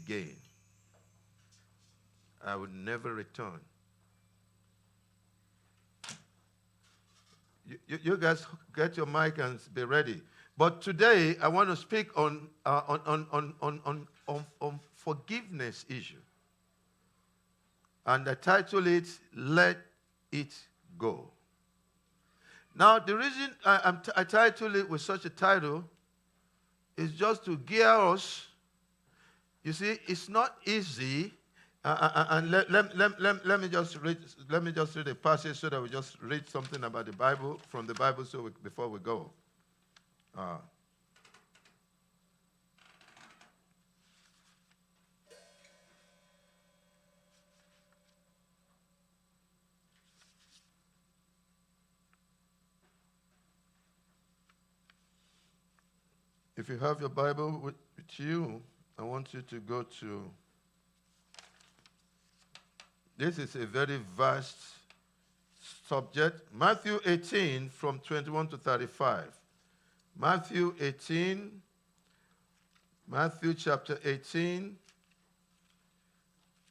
again. I will never return. You guys get your mic and be ready. But today I want to speak on forgiveness issue. And I title it, Let It Go. Now, the reason I title it with such a title is just to gear us. You see, it's not easy. And let me just read a passage so that we just read something about the Bible, from the Bible, before we go. If you have your Bible with you, I want you to go to, this is a very vast subject, Matthew 18 from 21 to 35. Matthew chapter 18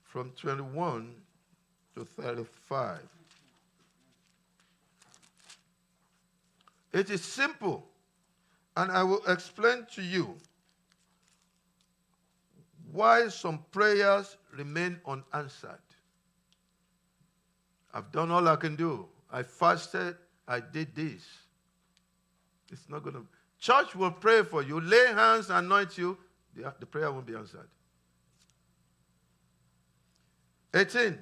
from 21 to 35. It is simple. And I will explain to you why some prayers remain unanswered. I've done all I can do. I fasted. I did this. It's not going to. Church will pray for you. Lay hands, anoint you. The prayer won't be answered. 18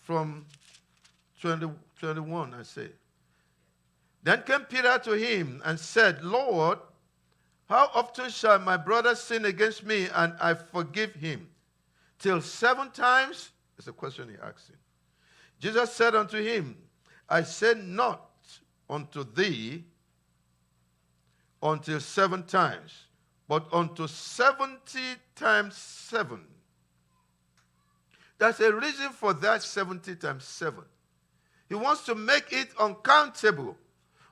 from 21, I say. Then came Peter to him and said, Lord, how often shall my brother sin against me and I forgive him? Till 7 times? It's a question he asked him. Jesus said unto him, I said not unto thee until 7 times, but unto 70 times 7. There's a reason for that 70 times 7. He wants to make it uncountable.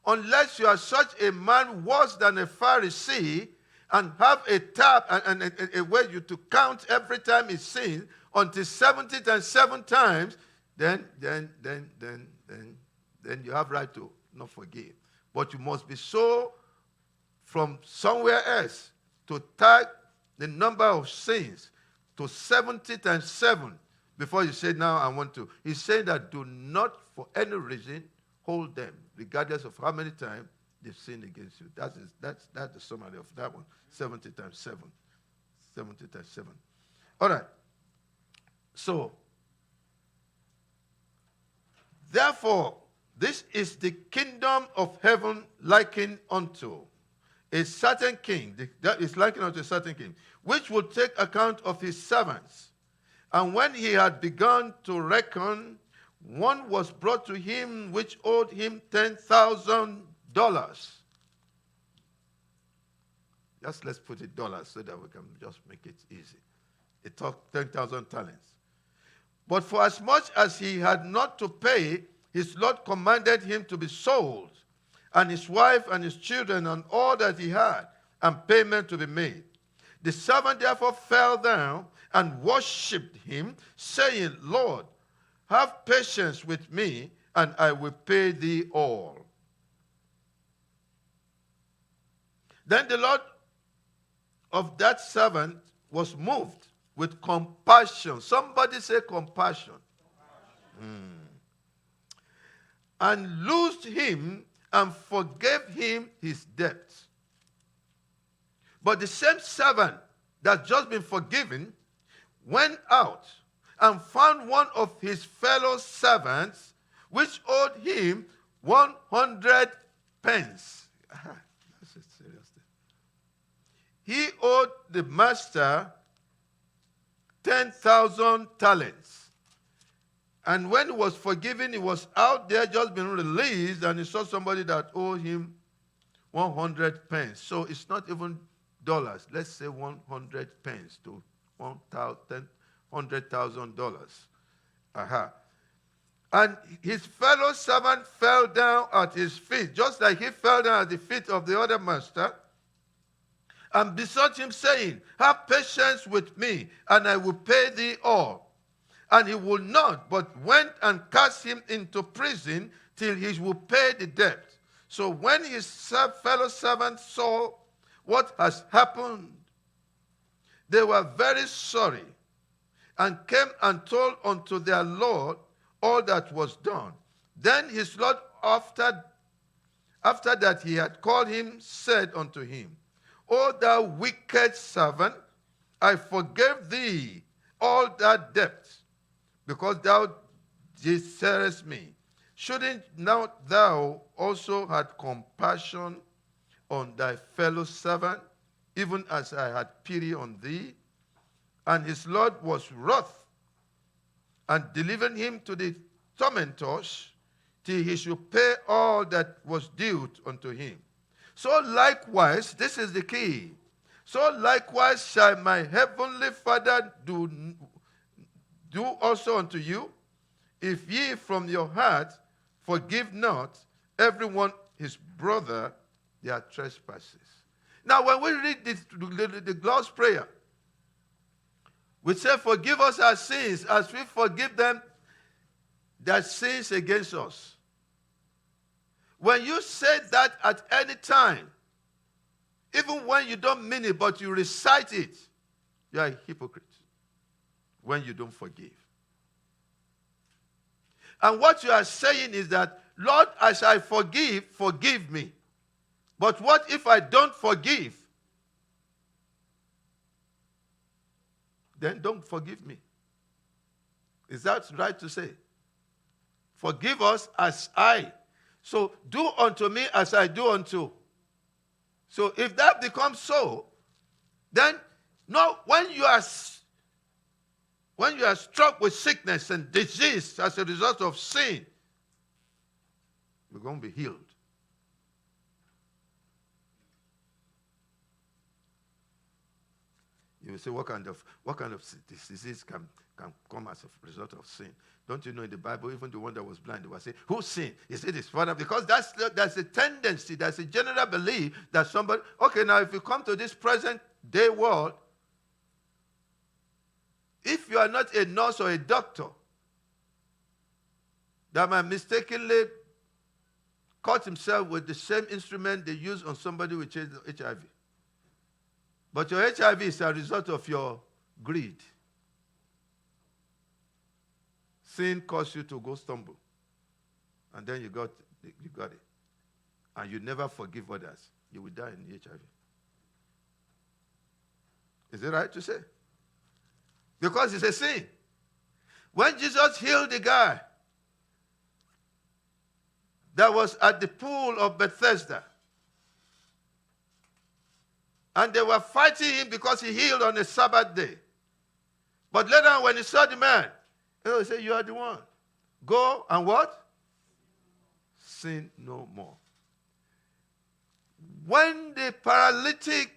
Unless you are such a man worse than a Pharisee and have a tab and a way you to count every time he sins until 70 times 7 times, then you have right to not forgive. But you must be so from somewhere else to tag the number of sins to 70 times 7 before you say, now I want to. He's saying that do not for any reason hold them, regardless of how many times they've sinned against you. That's the summary of that one. 70 times 7. 70 times 7. All right. So, therefore, this is the kingdom of heaven likened unto a certain king. That is likened unto a certain king, which will take account of his servants. And when he had begun to reckon, one was brought to him which owed him $10,000. Let's put it dollars so that we can just make it easy. It talked 10,000 talents. But for as much as he had not to pay, his Lord commanded him to be sold, and his wife and his children and all that he had, and payment to be made. The servant therefore fell down and worshipped him, saying, Lord, have patience with me, and I will pay thee all. Then the Lord of that servant was moved with compassion. Somebody say compassion. And loosed him and forgave him his debts. But the same servant that's just been forgiven went out and found one of his fellow servants, which owed him 100 pence. That's a serious thing. He owed the master 10,000 talents. And when he was forgiven, he was out there just being released, and he saw somebody that owed him 100 pence. So it's not even dollars. Let's say 100 pence to $100,000. And his fellow servant fell down at his feet, just like he fell down at the feet of the other master, and besought him, saying, have patience with me, and I will pay thee all. And he would not, but went and cast him into prison till he would pay the debt. So when his fellow servants saw what has happened, they were very sorry, and came and told unto their Lord all that was done. Then his Lord, after that he had called him, said unto him, O thou wicked servant, I forgave thee all that debt, because thou didst me. Shouldn't not thou also have compassion on thy fellow servant, even as I had pity on thee? And his Lord was wroth, and delivered him to the tormentors, till he should pay all that was due unto him. So likewise, this is the key. So likewise shall my heavenly Father do also unto you, if ye from your heart forgive not everyone his brother their trespasses. Now, when we read the Lord's Prayer, we say, forgive us our sins as we forgive them that sins against us. When you say that at any time, even when you don't mean it, but you recite it, you are a hypocrite when you don't forgive. And what you are saying is that, Lord, as I forgive, forgive me. But what if I don't forgive? Then don't forgive me. Is that right to say? Forgive us as I. So do unto me as I do unto. So if that becomes so, then no, when you are struck with sickness and disease as a result of sin, you're going to be healed. You will say, what kind of disease can come as a result of sin? Don't you know in the Bible, even the one that was blind, they were saying, who sinned? Is it his father? Because that's a tendency, that's a general belief that somebody, okay, now if you come to this present day world, if you are not a nurse or a doctor, that might mistakenly cut himself with the same instrument they use on somebody with HIV. But your HIV is a result of your greed. Sin caused you to go stumble. And then you got it. And you never forgive others. You will die in HIV. Is it right to say? Because it's a sin. When Jesus healed the guy that was at the pool of Bethesda, and they were fighting him because he healed on a Sabbath day. But later on, when he saw the man, he said, you are the one. Go and what? Sin no more. When the paralytic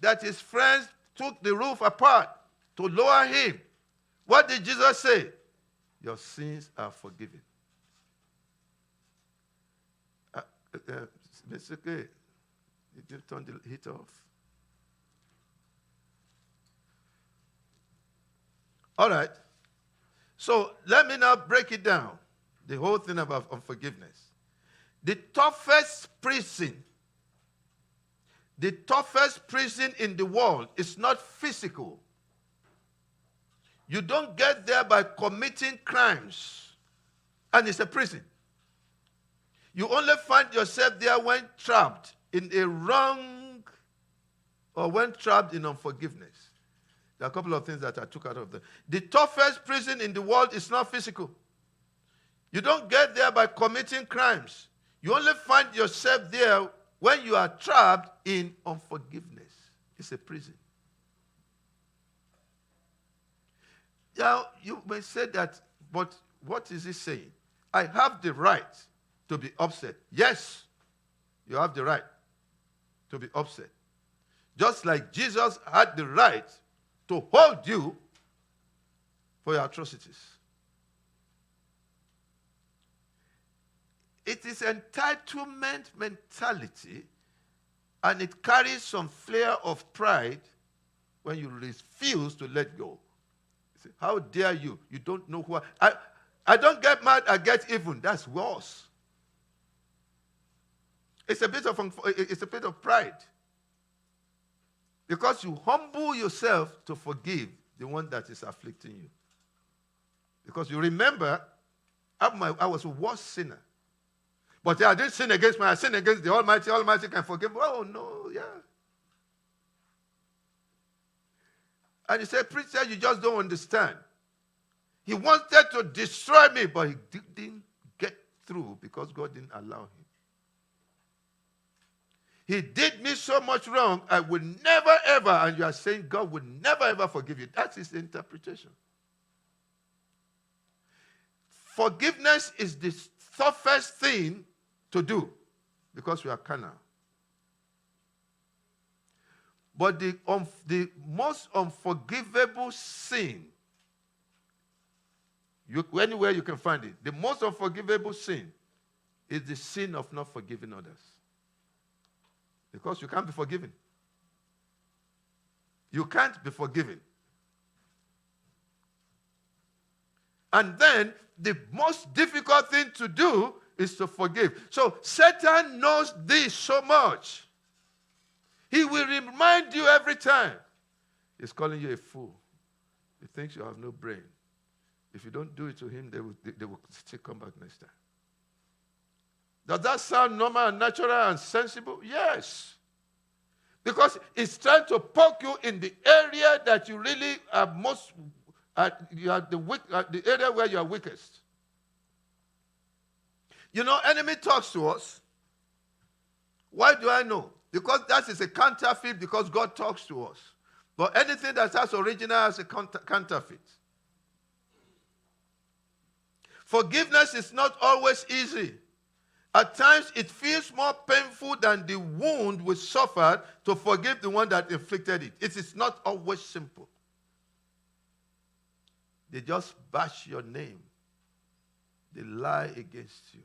that his friends took the roof apart to lower him, what did Jesus say? Your sins are forgiven. Basically, did you turn the heat off? All right. So let me now break it down. The whole thing about unforgiveness. The toughest prison in the world is not physical. You don't get there by committing crimes. And it's a prison. You only find yourself there when trapped in a wrong or when trapped in unforgiveness. There are a couple of things that I took out of there. The toughest prison in the world is not physical. You don't get there by committing crimes. You only find yourself there when you are trapped in unforgiveness. It's a prison. Now, you may say that, but what is he saying? I have the right to be upset. Yes, you have the right to be upset. Just like Jesus had the right to hold you for your atrocities. It is entitlement mentality And it carries some flair of pride when you refuse to let go. You say, how dare you? You don't know who I don't get mad, I get even. That's worse. It's a bit of pride. Because you humble yourself to forgive the one that is afflicting you. Because you remember, I was a worst sinner. But I didn't sin against me, I sinned against the Almighty. Almighty can forgive me. Oh, no, yeah. And he said, preacher, you just don't understand. He wanted to destroy me, but he didn't get through because God didn't allow him. He did me so much wrong, I would never ever, and you are saying God would never ever forgive you. That's his interpretation. Forgiveness is the toughest thing to do because we are carnal. But the most unforgivable sin, anywhere you can find it, the most unforgivable sin is the sin of not forgiving others. Because you can't be forgiven. You can't be forgiven. And then the most difficult thing to do is to forgive. So Satan knows this so much. He will remind you every time. He's calling you a fool. He thinks you have no brain. If you don't do it to him, they will still come back next time. Does that sound normal and natural and sensible? Yes. Because it's trying to poke you in the area that you really are most, you are the area where you are weakest. You know, enemy talks to us. Why do I know? Because that is a counterfeit, because God talks to us. But anything that has original has a counterfeit. Forgiveness is not always easy. At times, it feels more painful than the wound we suffered to forgive the one that inflicted it. It is not always simple. They just bash your name. They lie against you.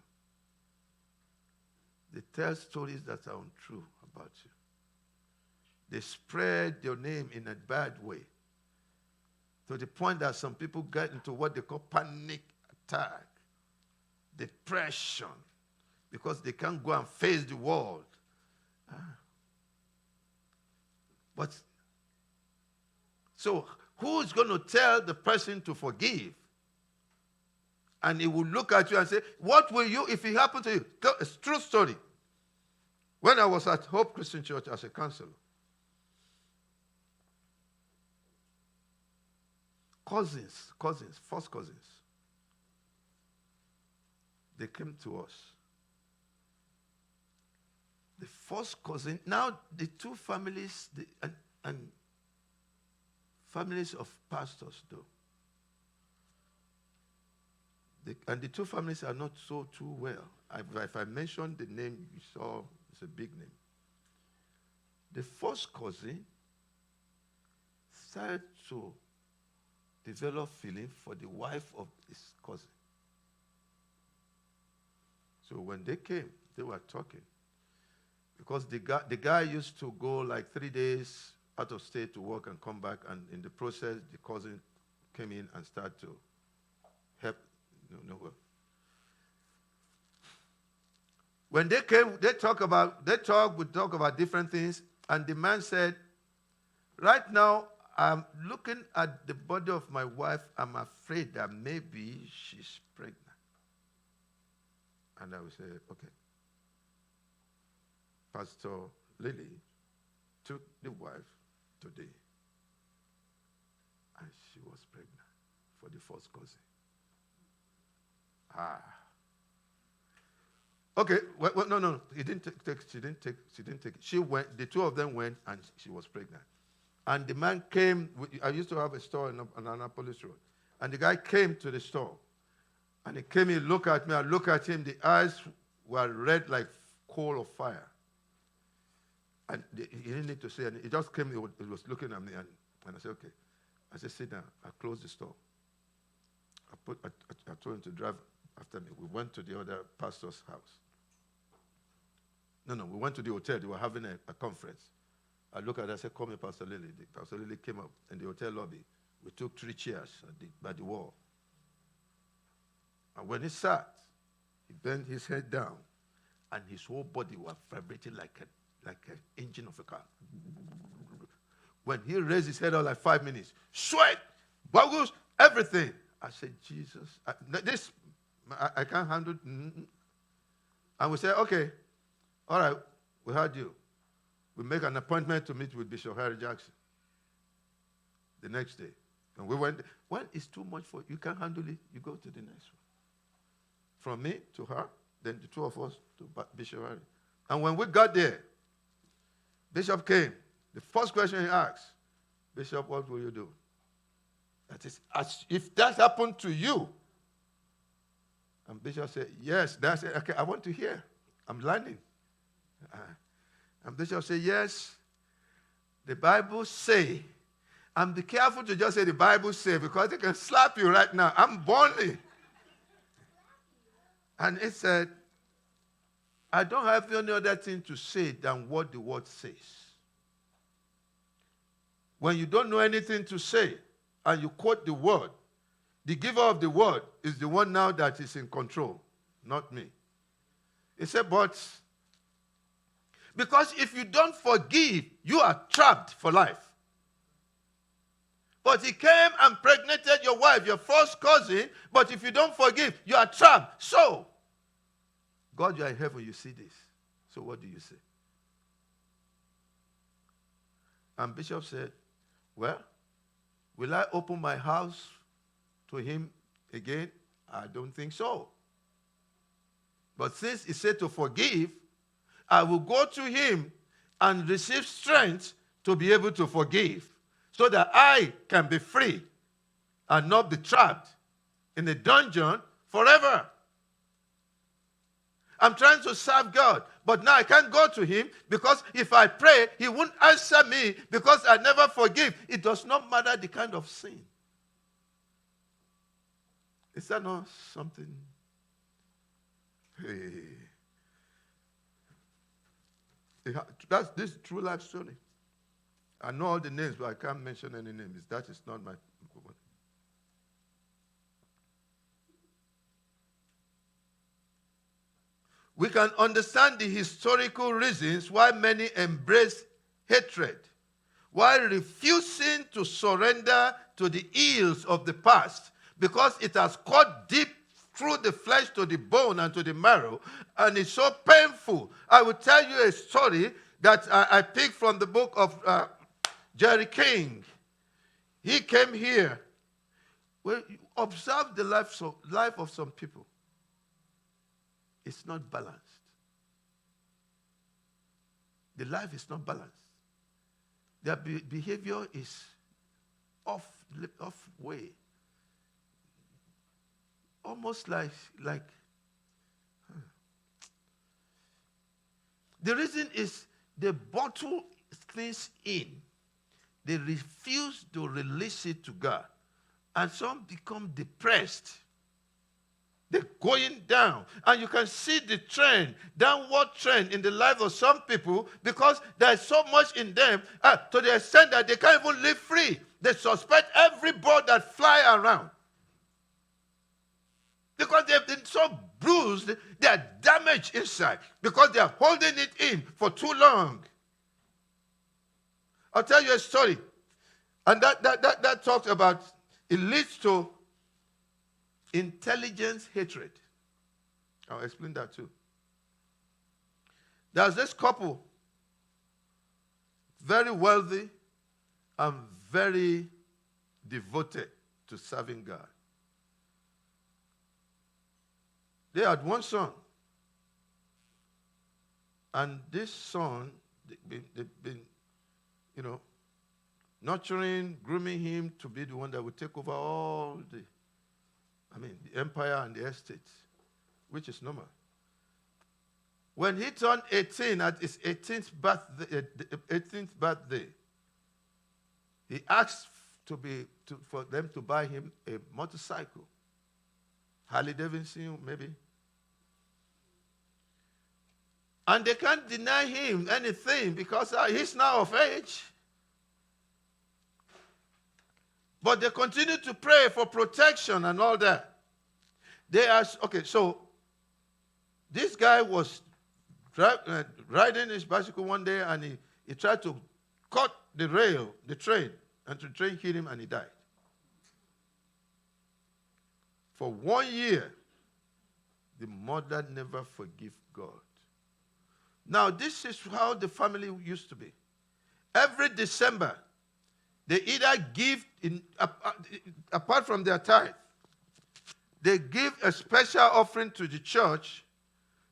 They tell stories that are untrue about you. They spread your name in a bad way, to the point that some people get into what they call panic attack, depression, because they can't go and face the world. But so who's going to tell the person to forgive? And he will look at you and say, what will you, if it happened to you? It's a true story. When I was at Hope Christian Church as a counselor, first cousins, they came to us. The first cousin, now the two families, and families of pastors though. And the two families are not so too well. If I mention the name, you saw it's a big name. The first cousin started to develop feeling for the wife of his cousin. So when they came, they were talking. Because the guy used to go like 3 days out of state to work and come back, and in the process, the cousin came in and started to help. When they came, we talk about different things, and the man said, right now, I'm looking at the body of my wife, I'm afraid that maybe she's pregnant. And I would say, okay. Pastor Lily took the wife today, and she was pregnant for the first cousin. Okay. Well, no. He didn't take. She didn't take it. She went. The two of them went, and she was pregnant. And the man came. I used to have a store on Annapolis Road, and the guy came to the store, and he came in, looked at me, I looked at him. The eyes were red like coal of fire. And he didn't need to say anything. He just came, he was looking at me, and I said, okay. I said, sit down. I closed the store. I told him to drive after me. We went to the other pastor's house. No, we went to the hotel. They were having a conference. I looked at her, I said, "Call me Pastor Lily." Pastor Lily came up in the hotel lobby. We took 3 chairs by the wall. And when he sat, he bent his head down, and his whole body was vibrating like an engine of a car. When he raised his head up like 5 minutes, sweat, bubbles, everything. I said, Jesus, I can't handle it. And we said, okay, all right, we heard you. We make an appointment to meet with Bishop Harry Jackson the next day. And we went, when it's too much for you, can't handle it, you go to the next one. From me to her, then the 2 of us to Bishop Harry. And when we got there, Bishop came. The first question he asked, Bishop, what will you do? That is, as if that happened to you. And Bishop said, yes. That's it. Okay, I want to hear. I'm learning. And Bishop said, yes. The Bible say, and be careful to just say the Bible say, because they can slap you right now. I'm born. And it said, I don't have any other thing to say than what the word says. When you don't know anything to say and you quote the word, the giver of the word is the one now that is in control, not me. He said, but because if you don't forgive, you are trapped for life. But he came and impregnated your wife, your first cousin, but if you don't forgive, you are trapped. So, God, you are in heaven, you see this. So what do you say? And Bishop said, well, will I open my house to him again? I don't think so. But since he said to forgive, I will go to him and receive strength to be able to forgive, so that I can be free and not be trapped in a dungeon forever. I'm trying to serve God, but now I can't go to him because if I pray, he won't answer me because I never forgive. It does not matter the kind of sin. Is that not something? Hey. That's this true life story. I know all the names, but I can't mention any names. That is not my... We can understand the historical reasons why many embrace hatred, while refusing to surrender to the ills of the past, because it has cut deep through the flesh to the bone and to the marrow, and it's so painful. I will tell you a story that I picked from the book of Jerry King. He came here. Well, observe the life of some people. It's not balanced. The life is not balanced. Their behavior is off way. Almost like the reason is they bottle things in. They refuse to release it to God. And some become depressed. They're going down. And you can see the trend, downward trend in the life of some people because there's so much in them to the extent that they can't even live free. They suspect every bird that fly around. Because they've been so bruised, they are damaged inside because they are holding it in for too long. I'll tell you a story. And that talks about, it leads to intelligence hatred. I'll explain that too. There's this couple, very wealthy and very devoted to serving God. They had one son. And this son, they've been, nurturing, grooming him to be the one that would take over all the empire and the estates, which is normal. When he turned 18 at his 18th birthday, he asked for them to buy him a motorcycle. Harley Davidson, maybe. And they can't deny him anything because he's now of age. But they continue to pray for protection and all that. Okay, so this guy was riding his bicycle one day and he tried to cut the rail, the train, and the train hit him and he died. For 1 year, the mother never forgave God. Now, this is how the family used to be. Every December, they either give, apart from their tithe, they give a special offering to the church.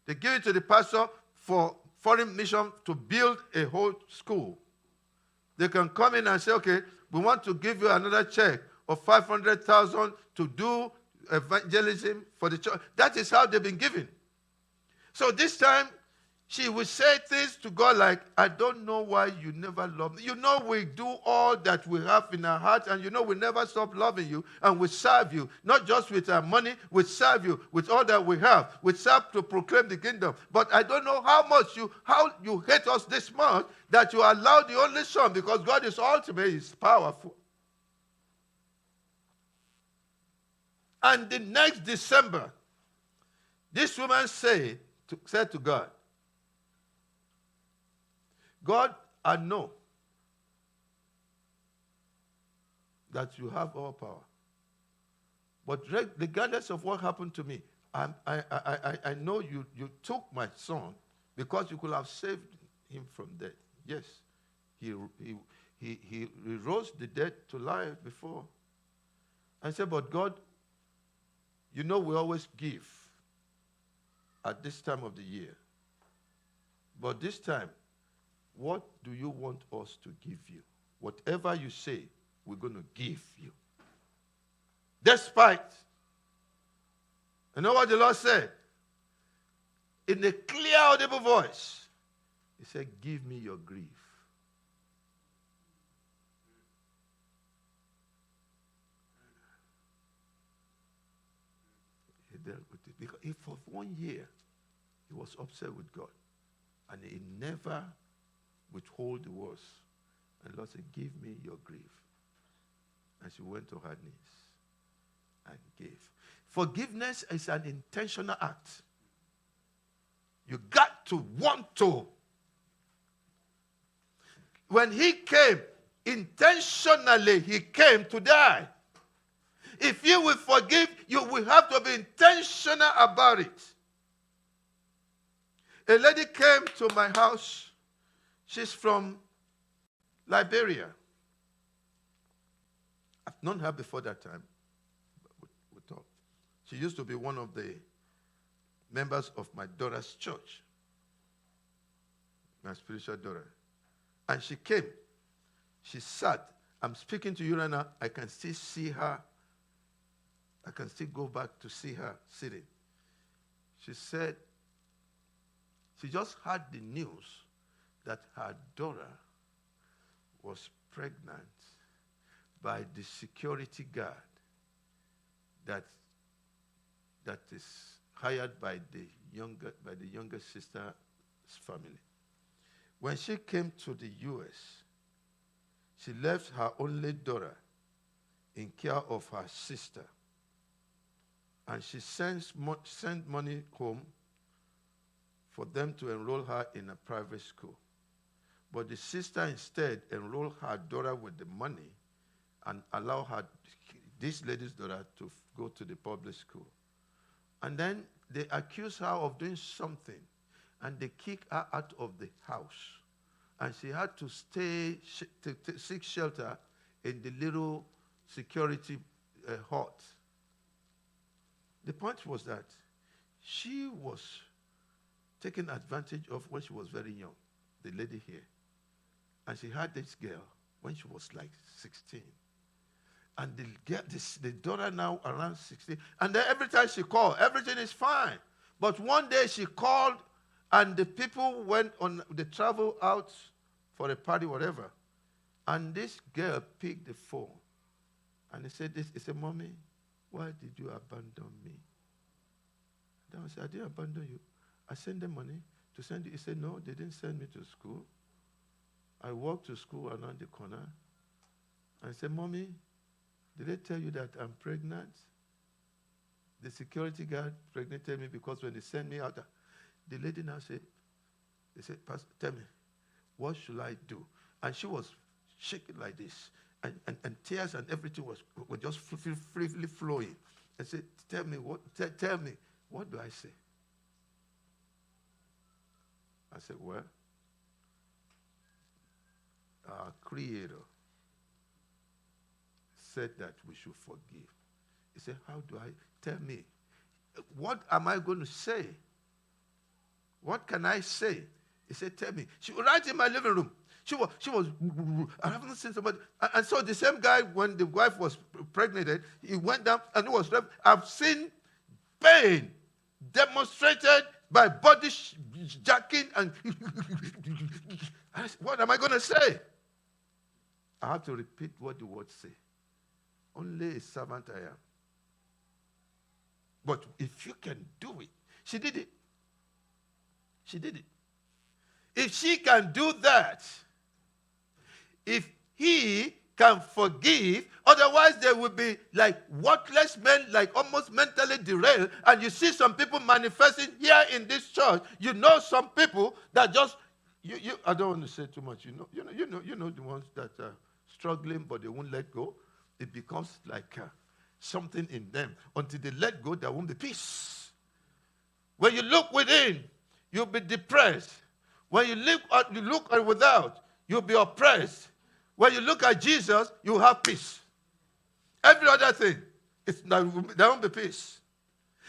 They give it to the pastor for foreign mission to build a whole school. They can come in and say, okay, we want to give you another check of 500,000 to do evangelism for the church. That is how they've been giving. So this time, she would say things to God like, I don't know why you never love me. You know we do all that we have in our heart, and you know we never stop loving you, and we serve you, not just with our money, we serve you with all that we have. We serve to proclaim the kingdom. But I don't know how you hate us this much that you allow the only son, because God is ultimate, He's powerful. And the next December, this woman said to God, God, I know that you have all power. But regardless of what happened to me, I know you took my son because you could have saved him from death. Yes, he rose the dead to life before. I said, but God, you know we always give at this time of the year. But this time, what do you want us to give you? Whatever you say, we're going to give you. Despite. You know what the Lord said? In a clear, audible voice, He said, give me your grief. He dealt with it. Because if for 1 year, he was upset with God. And he never withhold the words. And the Lord said, give me your grief. And she went to her knees and gave. Forgiveness is an intentional act. You got to want to. When he came, intentionally he came to die. If you will forgive, you will have to be intentional about it. A lady came to my house. She's from Liberia. I've known her before that time. We talked. She used to be one of the members of my daughter's church. My spiritual daughter. And she came. She sat. I'm speaking to you right now. I can still see her. I can still go back to see her sitting. She said, she just heard the news that her daughter was pregnant by the security guard that is hired by the younger sister's family. When she came to the U.S., she left her only daughter in care of her sister. And she sent money home for them to enroll her in a private school. But the sister instead enrolled her daughter with the money and allowed this lady's daughter to go to the public school. And then they accused her of doing something, and they kicked her out of the house. And she had to stay, to seek shelter in the little security hut. The point was that she was taken advantage of when she was very young, the lady here. And she had this girl when she was like 16. And the daughter now around 16. And then every time she called, everything is fine. But one day she called, and the people went on, they traveled out for a party, whatever. And this girl picked the phone. And he said, Mommy, why did you abandon me? Then I said, I didn't abandon you. I sent them money to send you. He said, no, they didn't send me to school. I walked to school around the corner. I said, Mommy, did they tell you that I'm pregnant? The security guard pregnanted me because when they sent me out, the lady now said, they said, Pastor, tell me, what should I do? And she was shaking like this. And tears and everything were just freely flowing. I said, tell me, what do I say? I said, well, our Creator said that we should forgive. He said, how do I? Tell me. What am I going to say? What can I say? He said, tell me. She was right in my living room. She was, I haven't seen somebody. And so the same guy, when the wife was pregnant, he went down and he was left. I've seen pain demonstrated by body jacking and what am I going to say? I have to repeat what the words say. Only a servant I am. But if you can do it, she did it. She did it. If she can do that, if he can forgive, otherwise they will be like worthless men, like almost mentally derailed. And you see some people manifesting here in this church. You know some people that just I don't want to say too much. You know the ones that are struggling but they won't let go. It becomes like something in them. Until they let go, there won't be peace. When you look within, you'll be depressed. When you look without, you'll be oppressed. When you look at Jesus, you have peace. Every other thing, there won't be peace.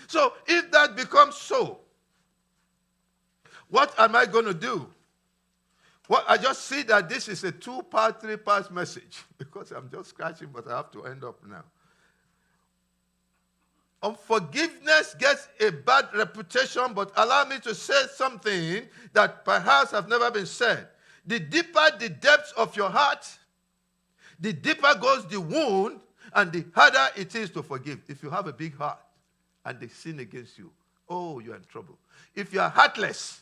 So if that becomes so, what am I going to do? Well, I just see that this is a 2-part, 3-part message because I'm just scratching, but I have to end up now. Unforgiveness gets a bad reputation, but allow me to say something that perhaps have never been said. The deeper the depths of your heart, the deeper goes the wound, and the harder it is to forgive. If you have a big heart and they sin against you, oh, you're in trouble. If you are heartless,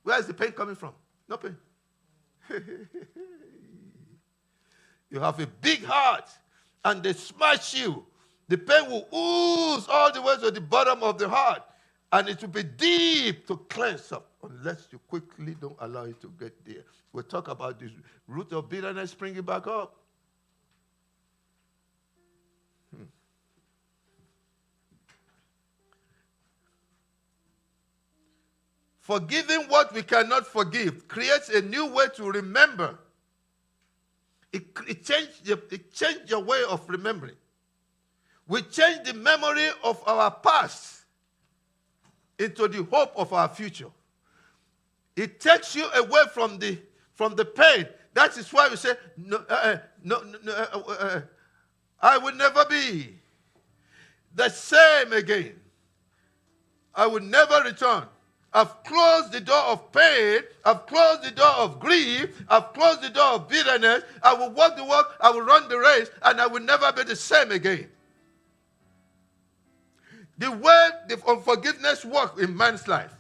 where is the pain coming from? No pain. You have a big heart and they smash you. The pain will ooze all the way to the bottom of the heart. And it will be deep to cleanse up unless you quickly don't allow it to get there. We'll talk about this root of bitterness springing back up. Forgiving what we cannot forgive creates a new way to remember. It changed your way of remembering. We change the memory of our past into the hope of our future. It takes you away from the pain. That is why we say, I will never be the same again. I will never return. I've closed the door of pain. I've closed the door of grief. I've closed the door of bitterness. I will walk the walk. I will run the race. And I will never be the same again. The way the unforgiveness works in man's life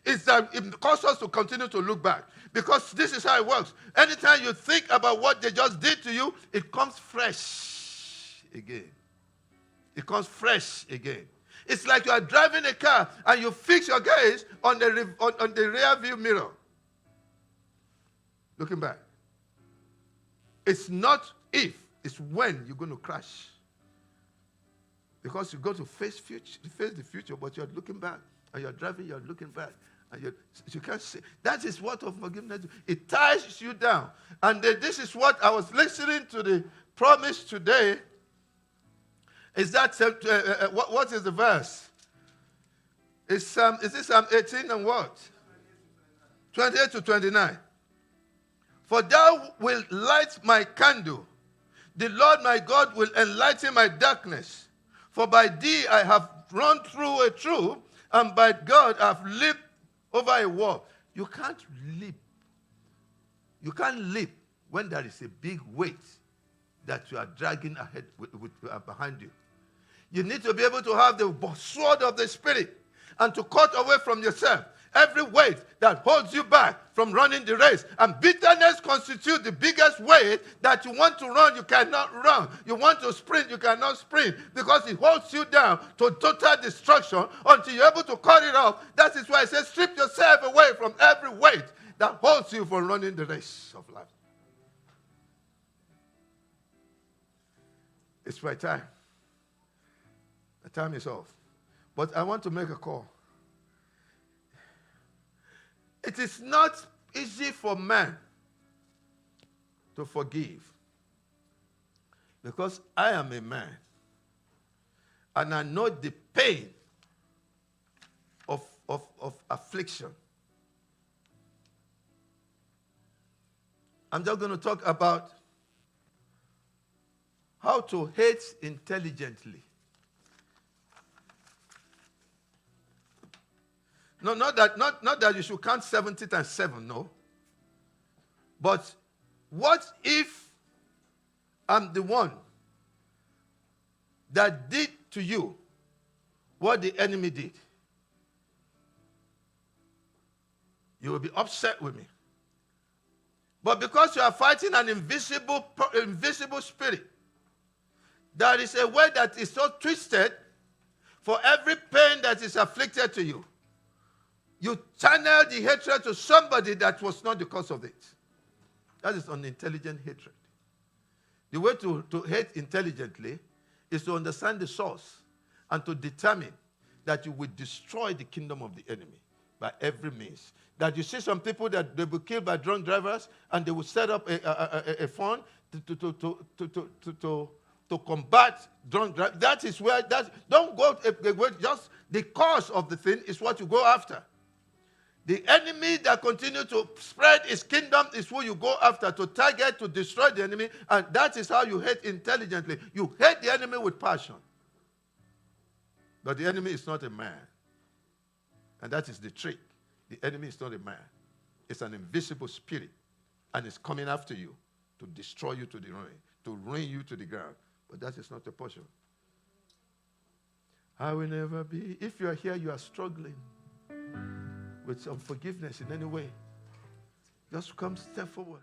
is that it causes us to continue to look back. Because this is how it works. Anytime you think about what they just did to you, it comes fresh again. It comes fresh again. It's like you are driving a car and you fix your gaze on the rear view mirror. Looking back. It's not if, it's when you're going to crash. Because you go to face the future, but you're looking back. And you're driving, you're looking back. And you can't see. That is what unforgiveness is. It ties you down. And this is what I was listening to the promise today. Is that, what is the verse? Is it Psalm 18 and what? 28 to 29. For thou wilt light my candle. The Lord my God will enlighten my darkness. For by thee I have run through a troop, and by God I have leaped over a wall. You can't leap. You can't leap when there is a big weight that you are dragging ahead behind you. You need to be able to have the sword of the Spirit. and to cut away from yourself every weight that holds you back from running the race. And bitterness constitutes the biggest weight that you want to run, you cannot run. You want to sprint, you cannot sprint, because it holds you down to total destruction until you're able to cut it off. That is why it says, strip yourself away from every weight that holds you from running the race of life. It's my time. The time is off. But I want to make a call. It is not easy for man to forgive, because I am a man and I know the pain of affliction. I'm just going to talk about how to hate intelligently. No, not that you should count 70 times 7, no. But what if I'm the one that did to you what the enemy did? You will be upset with me. But because you are fighting an invisible spirit, there is a way that is so twisted for every pain that is afflicted to you. You channel the hatred to somebody that was not the cause of it. That is unintelligent hatred. The way to hate intelligently is to understand the source and to determine that you will destroy the kingdom of the enemy by every means. That you see some people that they will kill by drunk drivers, and they will set up a fund to combat drunk driving. That is where don't go. Just the cause of the thing is what you go after. The enemy that continues to spread his kingdom is who you go after, to target, to destroy the enemy. And that is how you hate intelligently. You hate the enemy with passion. But the enemy is not a man. And that is the trick. The enemy is not a man. It's an invisible spirit. And it's coming after you to destroy you to the ruin, to ruin you to the ground. But that is not the portion. I will never be. If you are here, you are struggling with unforgiveness in any way, just come step forward.